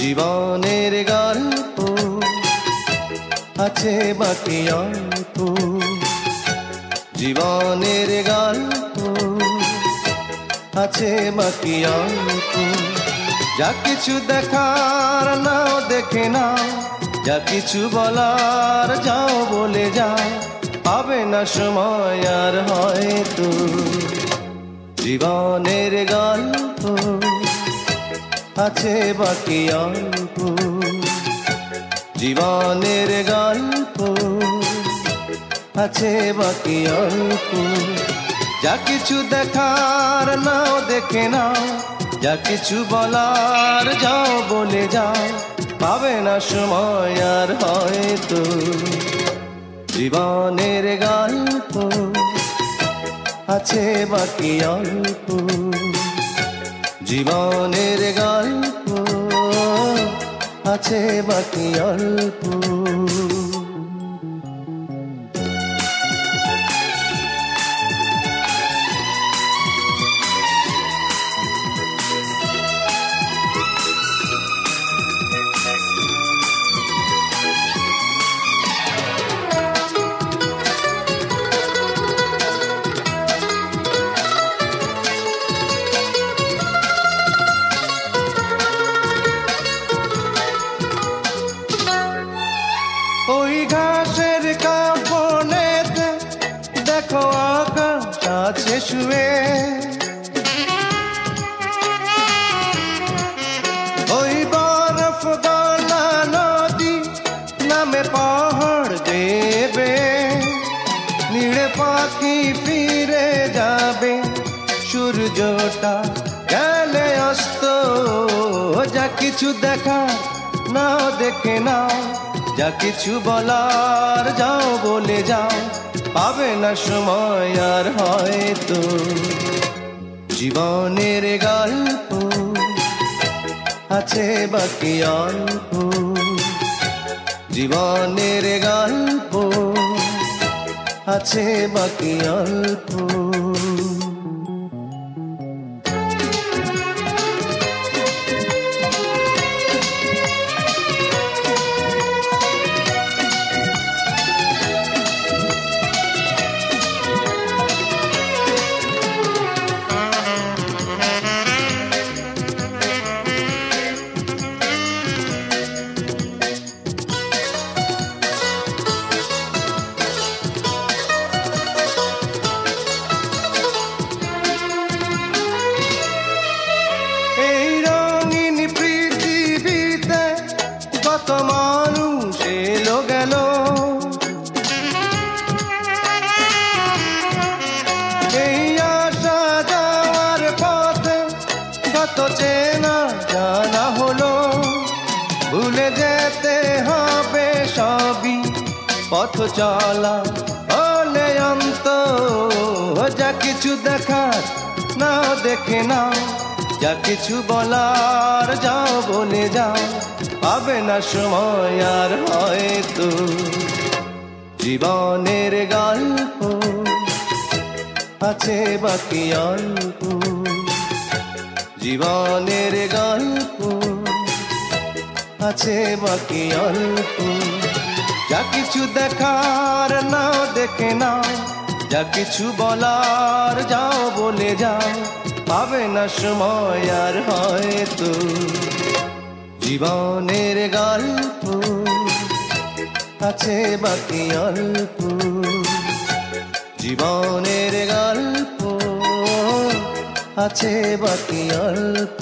জীবনের গল্প আছে বাকি অল্প, জীবনের গল্প আছে বাকি অল্প। যা কিছু দেখার নাও দেখে নাও, যা কিছু বলার যাও বলে যাও, পাবে না সময় আর হয়তো। জীবনের গল্প আছে বাকি অল্প, জীবনের গল্প আছে বাকি অল্প। যা কিছু দেখার নাও দেখে নাও, যা কিছু বলার যাও বলে যাও, পাবে না সময় আর হয়তো। জীবনের গল্প আছে বাকি অল্প, জীবনের গল্প আছে বাকি অল্প। ওই ঘাসের কাপড়েতে দেখো আকাশ আছে শুয়ে, ওই বরফ গলা নদী নামে পাহাড় দেবে, নীড়ে পাখি ফিরে যাবে, সূর্যটা গেলে অস্ত। যা কিছু দেখা নাও দেখে নাও, যা কিছু বলার যাও বলে যাও, পাবে না সময় আর হয়তো। জীবনের গল্প আছে বাকি অল্প, জীবনের গল্প আছে বাকি অল্প। কত মানুষ এলো গেল, এই আসা যাওয়ার পথে কত চেনা জানা হলো। ভুলে যেতে হবে সবই, পথ চলা হলে অন্ত। যা কিছু দেখার নাও দেখে নাও, যা কিছু বলার যাও বলে যাও, পাবে না সময় আর হয়তো। জীবনের গল্প আছে বাকি অল্প, জীবনের গল্প আছে বাকি অল্প। যা কিছু দেখার নাও দেখে নাও, যা কিছু বলার যাও বলে যাও, পাবে না সময় আর হয়তো। জীবনের গল্প আছে বাকি অল্প, জীবনের গল্প আছে বাকি অল্প।